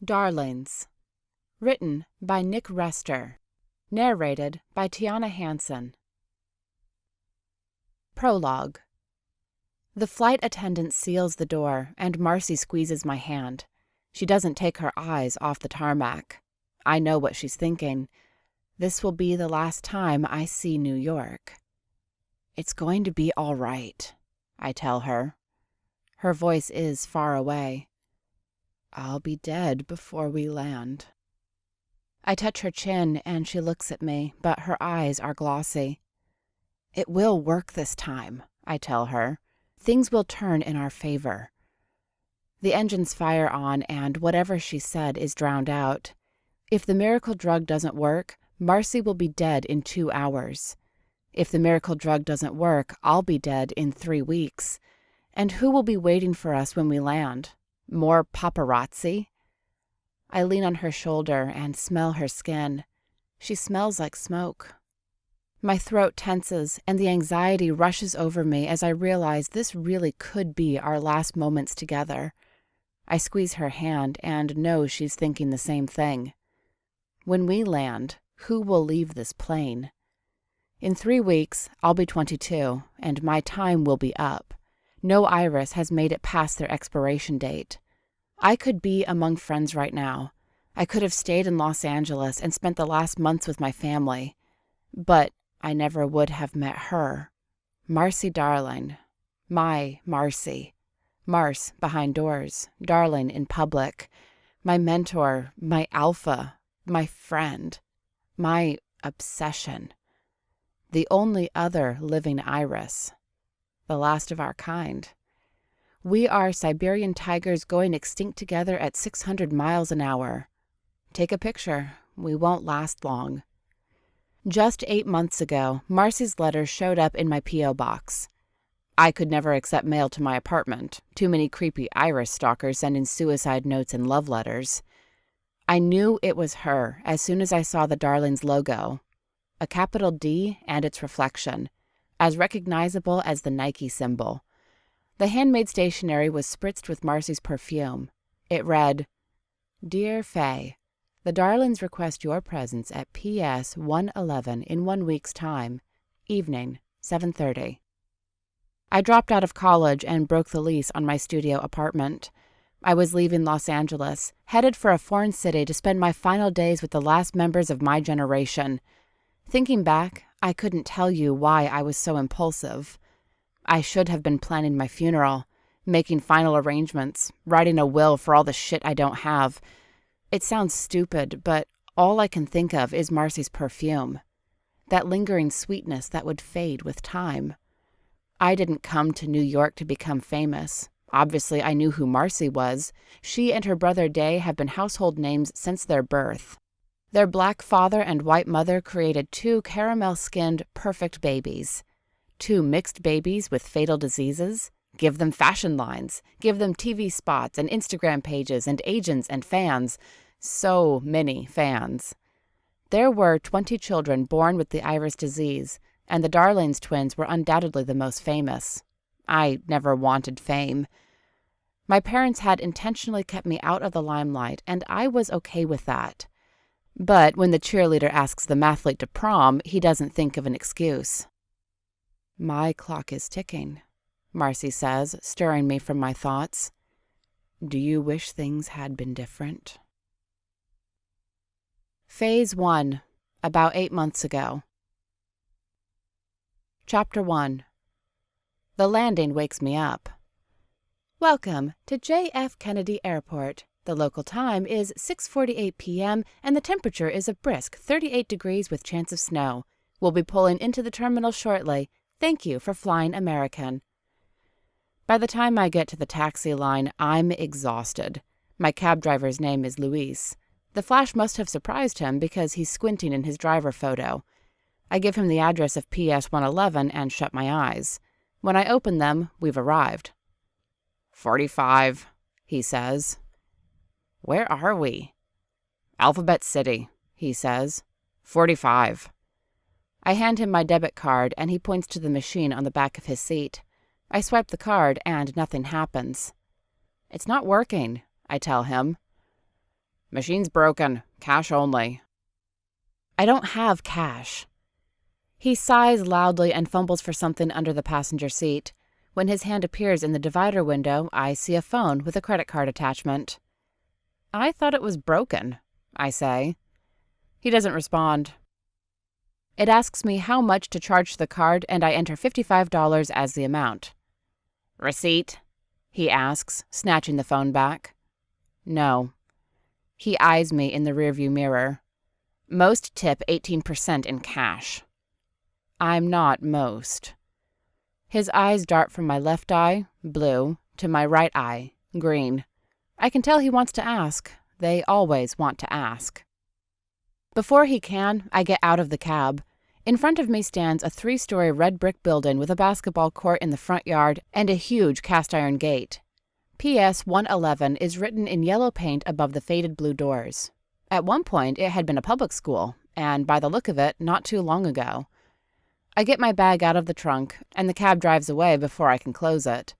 Darlings. Written by Nick Rester. Narrated by Tiana Hanson. Prologue. The flight attendant seals the door, and Marcy squeezes my hand. She doesn't take her eyes off the tarmac. I know what she's thinking. This will be the last time I see New York. It's going to be all right, I tell her. Her voice is far away. I'll be dead before we land. I touch her chin and she looks at me, but her eyes are glossy. It will work this time, I tell her. Things will turn in our favor. The engines fire on and whatever she said is drowned out. If the miracle drug doesn't work, Marcy will be dead in 2 hours. If the miracle drug doesn't work, I'll be dead in 3 weeks. And who will be waiting for us when we land? More paparazzi? I lean on her shoulder and smell her skin. She smells like smoke. My throat tenses and the anxiety rushes over me as I realize this really could be our last moments together. I squeeze her hand and know she's thinking the same thing. When we land, who will leave this plane? In 3 weeks, I'll be 22, and my time will be up. No iris has made it past their expiration date. I could be among friends right now. I could have stayed in Los Angeles and spent the last months with my family. But I never would have met her. Marcy darling. My Marcy. Mars behind doors, darling in public. My mentor, my alpha, my friend, my obsession. The only other living iris. The last of our kind. We are Siberian tigers going extinct together at 600 miles an hour. Take a picture. We won't last long. Just 8 months ago, Marcy's letter showed up in my P.O. box. I could never accept mail to my apartment. Too many creepy iris stalkers sending suicide notes and love letters. I knew it was her as soon as I saw the Darlings logo. A capital D and its reflection. As recognizable as the Nike symbol. The handmade stationery was spritzed with Marcy's perfume. It read, Dear Faye, the Darlings request your presence at PS 111 in 1 week's time. Evening, 7:30. I dropped out of college and broke the lease on my studio apartment. I was leaving Los Angeles, headed for a foreign city to spend my final days with the last members of my generation. Thinking back, I couldn't tell you why I was so impulsive. I should have been planning my funeral, making final arrangements, writing a will for all the shit I don't have. It sounds stupid, but all I can think of is Marcy's perfume. That lingering sweetness that would fade with time. I didn't come to New York to become famous. Obviously, I knew who Marcy was. She and her brother Day have been household names since their birth. Their black father and white mother created 2 caramel-skinned, perfect babies. 2 mixed babies with fatal diseases. Give them fashion lines. Give them TV spots and Instagram pages and agents and fans. So many fans. There were 20 children born with the iris disease, and the Darlings twins were undoubtedly the most famous. I never wanted fame. My parents had intentionally kept me out of the limelight, and I was okay with that. But when the cheerleader asks the mathlete to prom, he doesn't think of an excuse. My clock is ticking, Marcy says, stirring me from my thoughts. Do you wish things had been different? Phase 1, about 8 months ago. Chapter 1. The landing wakes me up. Welcome to J.F. Kennedy Airport. The local time is 6:48 p.m. and the temperature is a brisk 38 degrees with chance of snow. We'll be pulling into the terminal shortly. Thank you for flying American. By the time I get to the taxi line, I'm exhausted. My cab driver's name is Luis. The flash must have surprised him because he's squinting in his driver photo. I give him the address of PS 111 and shut my eyes. When I open them, we've arrived. 45, he says. Where are we? Alphabet City, he says. 45. I hand him my debit card and he points to the machine on the back of his seat. I swipe the card and nothing happens. It's not working, I tell him. Machine's broken. Cash only. I don't have cash. He sighs loudly and fumbles for something under the passenger seat. When his hand appears in the divider window, I see a phone with a credit card attachment. I thought it was broken, I say. He doesn't respond. It asks me how much to charge the card, and I enter $55 as the amount. Receipt? He asks, snatching the phone back. No. He eyes me in the rearview mirror. Most tip 18% in cash. I'm not most. His eyes dart from my left eye, blue, to my right eye, green. I can tell he wants to ask. They always want to ask. Before he can, I get out of the cab. In front of me stands a 3-story red brick building with a basketball court in the front yard and a huge cast-iron gate. PS 111 is written in yellow paint above the faded blue doors. At one point, it had been a public school, and by the look of it, not too long ago. I get my bag out of the trunk, and the cab drives away before I can close it.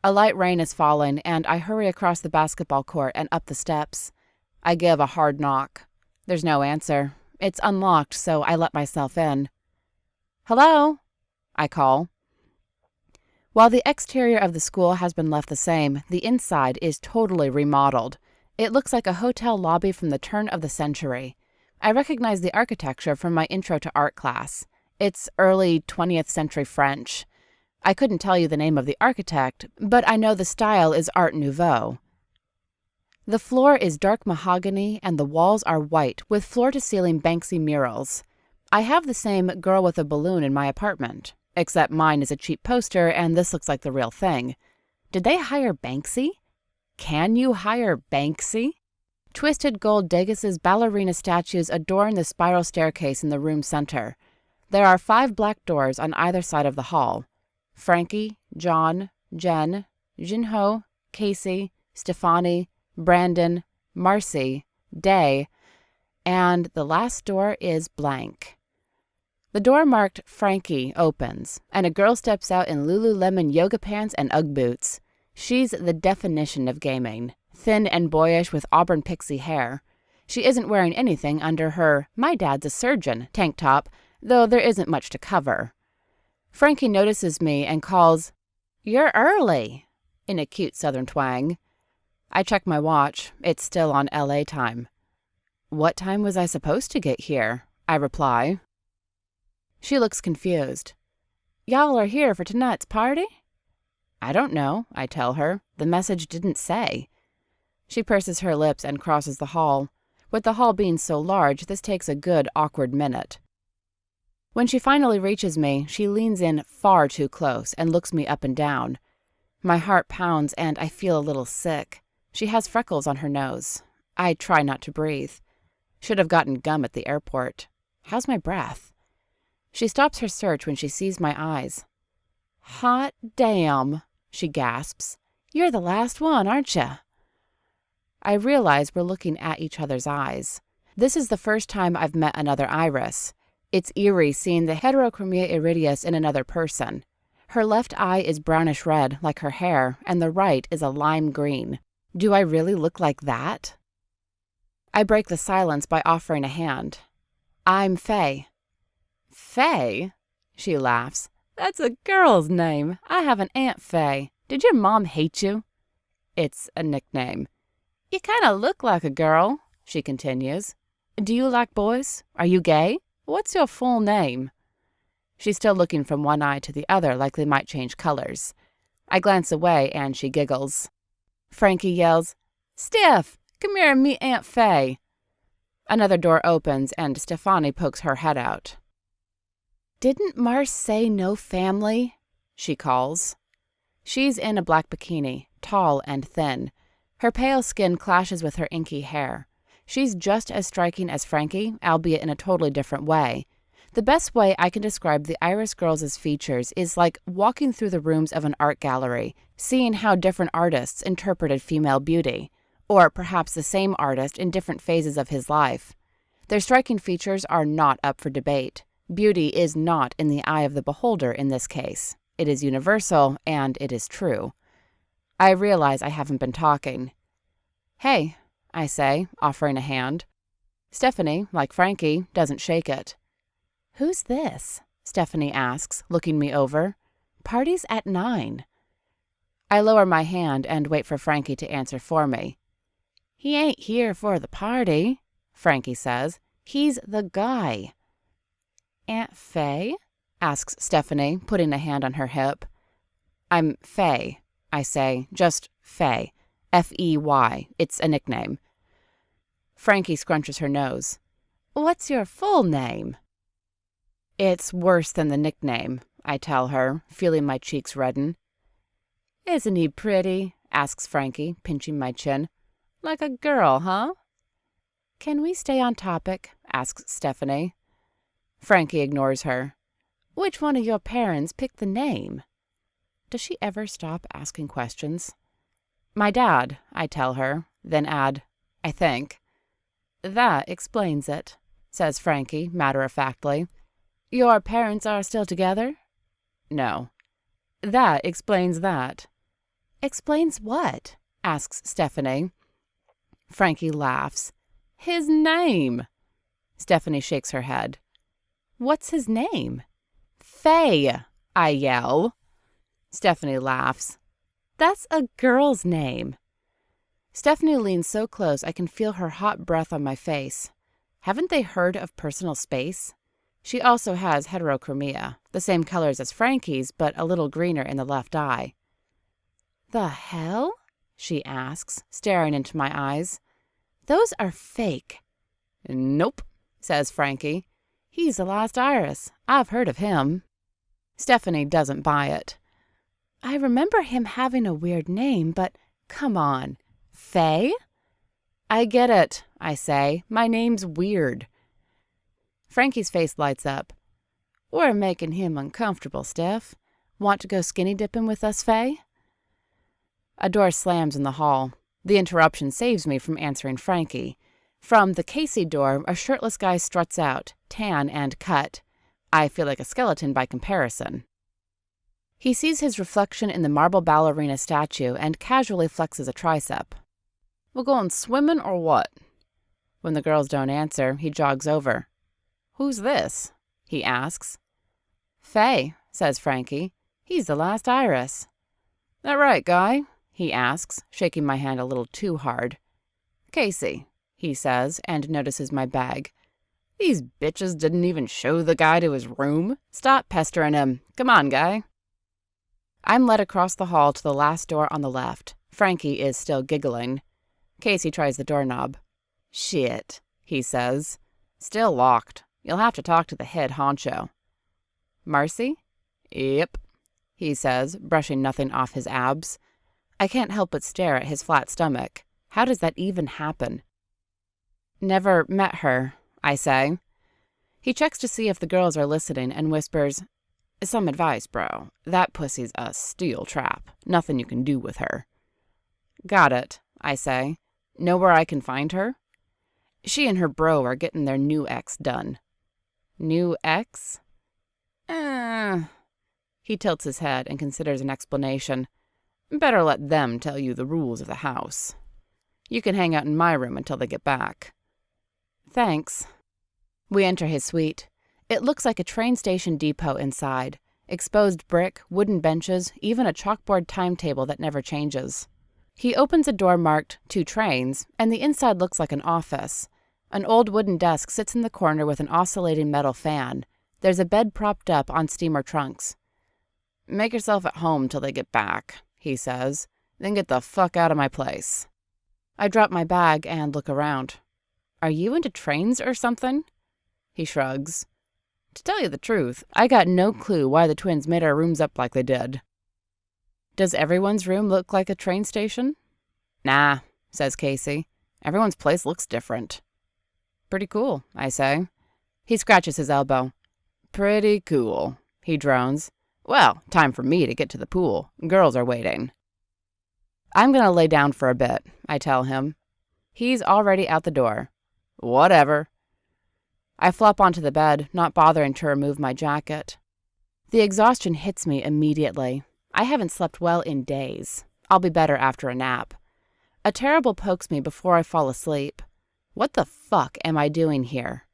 A light rain is falling, and I hurry across the basketball court and up the steps. I give a hard knock. There's no answer. It's unlocked, so I let myself in. Hello? I call. While the exterior of the school has been left the same, the inside is totally remodeled. It looks like a hotel lobby from the turn of the century. I recognize the architecture from my Intro to Art class. It's early 20th century French. I couldn't tell you the name of the architect, but I know the style is Art Nouveau. The floor is dark mahogany and the walls are white with floor-to-ceiling Banksy murals. I have the same girl with a balloon in my apartment, except mine is a cheap poster and this looks like the real thing. Did they hire Banksy? Can you hire Banksy? Twisted gold Degas' ballerina statues adorn the spiral staircase in the room center. There are 5 black doors on either side of the hall. Frankie, John, Jen, Jinho, Casey, Stefani, Brandon, Marcy, Day, and the last door is blank. The door marked Frankie opens, and a girl steps out in Lululemon yoga pants and Ugg boots. She's the definition of gaming, thin and boyish with auburn pixie hair. She isn't wearing anything under her "my dad's a surgeon" tank top, though there isn't much to cover. Frankie notices me and calls, "You're early," in a cute southern twang. I check my watch. It's still on LA time. What time was I supposed to get here? I reply. She looks confused. Y'all are here for tonight's party? I don't know, I tell her. The message didn't say. She purses her lips and crosses the hall. With the hall being so large, this takes a good awkward minute. When she finally reaches me, she leans in far too close and looks me up and down. My heart pounds and I feel a little sick. She has freckles on her nose. I try not to breathe. Should have gotten gum at the airport. How's my breath? She stops her search when she sees my eyes. Hot damn, she gasps. You're the last one, aren't you? I realize we're looking at each other's eyes. This is the first time I've met another iris. It's eerie seeing the heterochromia iridius in another person. Her left eye is brownish red, like her hair, and the right is a lime green. Do I really look like that? I break the silence by offering a hand. I'm Faye. Faye? She laughs. That's a girl's name. I have an Aunt Faye. Did your mom hate you? It's a nickname. You kind of look like a girl, she continues. Do you like boys? Are you gay? What's your full name? She's still looking from one eye to the other like they might change colors. I glance away and she giggles. Frankie yells, Steph, come here and meet Aunt Faye. Another door opens and Stefani pokes her head out. Didn't Mars say no family? She calls. She's in a black bikini, tall and thin. Her pale skin clashes with her inky hair. She's just as striking as Frankie, albeit in a totally different way. The best way I can describe the Iris Girls' features is like walking through the rooms of an art gallery, seeing how different artists interpreted female beauty, or perhaps the same artist in different phases of his life. Their striking features are not up for debate. Beauty is not in the eye of the beholder in this case. It is universal, and it is true. I realize I haven't been talking. Hey, I say, offering a hand. Stephanie, like Frankie, doesn't shake it. "Who's this?" Stephanie asks, looking me over. "Party's at 9. I lower my hand and wait for Frankie to answer for me. "He ain't here for the party," Frankie says. "He's the guy." "Aunt Faye?" asks Stephanie, putting a hand on her hip. "I'm Faye," I say, just Faye. F-E-Y. It's a nickname. Frankie scrunches her nose. "What's your full name?" "It's worse than the nickname," I tell her, feeling my cheeks redden. "Isn't he pretty?" asks Frankie, pinching my chin. "Like a girl, huh?" "Can we stay on topic?" asks Stephanie. Frankie ignores her. "Which one of your parents picked the name?" Does she ever stop asking questions? "My dad," I tell her, then add, "I think." "That explains it," says Frankie, matter-of-factly. "Your parents are still together?" "No." "That explains that." "Explains what?" asks Stephanie. Frankie laughs. "His name." Stephanie shakes her head. "What's his name?" "Faye," I yell. Stephanie laughs. "That's a girl's name." Stephanie leans so close I can feel her hot breath on my face. Haven't they heard of personal space? She also has heterochromia, the same colors as Frankie's, but a little greener in the left eye. "The hell?" she asks, staring into my eyes. "Those are fake." "Nope," says Frankie. "He's the last iris. I've heard of him." Stephanie doesn't buy it. "I remember him having a weird name, but come on. Faye?" "I get it," I say. "My name's weird." Frankie's face lights up. "We're making him uncomfortable, Steph. Want to go skinny dipping with us, Faye?" A door slams in the hall. The interruption saves me from answering Frankie. From the Casey door, a shirtless guy struts out, tan and cut. I feel like a skeleton by comparison. He sees his reflection in the marble ballerina statue and casually flexes a tricep. "We're going swimming or what?" When the girls don't answer, he jogs over. "Who's this?" he asks. "Faye," says Frankie. "He's the last iris." "That right, guy?" he asks, shaking my hand a little too hard. "Casey," he says, and notices my bag. "These bitches didn't even show the guy to his room. Stop pestering him. Come on, guy." I'm led across the hall to the last door on the left. Frankie is still giggling. Casey tries the doorknob. "Shit," he says. "Still locked. You'll have to talk to the head honcho." "Marcy?" "Yep," he says, brushing nothing off his abs. I can't help but stare at his flat stomach. How does that even happen? "Never met her," I say. He checks to see if the girls are listening and whispers, "Some advice, bro. That pussy's a steel trap. Nothing you can do with her." "Got it," I say. "Know where I can find her?" "She and her bro are getting their new ex done." "New ex?" He tilts his head and considers an explanation. "Better let them tell you the rules of the house. You can hang out in my room until they get back." "Thanks." We enter his suite. It looks like a train station depot inside. Exposed brick, wooden benches, even a chalkboard timetable that never changes. He opens a door marked 2 trains, and the inside looks like an office. An old wooden desk sits in the corner with an oscillating metal fan. There's a bed propped up on steamer trunks. "Make yourself at home till they get back," he says. "Then get the fuck out of my place." I drop my bag and look around. "Are you into trains or something?" He shrugs. "To tell you the truth, I got no clue why the twins made our rooms up like they did." "Does everyone's room look like a train station?" "Nah," says Casey. "Everyone's place looks different." "Pretty cool," I say. He scratches his elbow. "Pretty cool," he drones. "Well, time for me to get to the pool. Girls are waiting." "I'm gonna lay down for a bit," I tell him. He's already out the door. "Whatever." I flop onto the bed, not bothering to remove my jacket. The exhaustion hits me immediately. I haven't slept well in days. I'll be better after a nap. A terrible pokes me before I fall asleep. What the fuck am I doing here?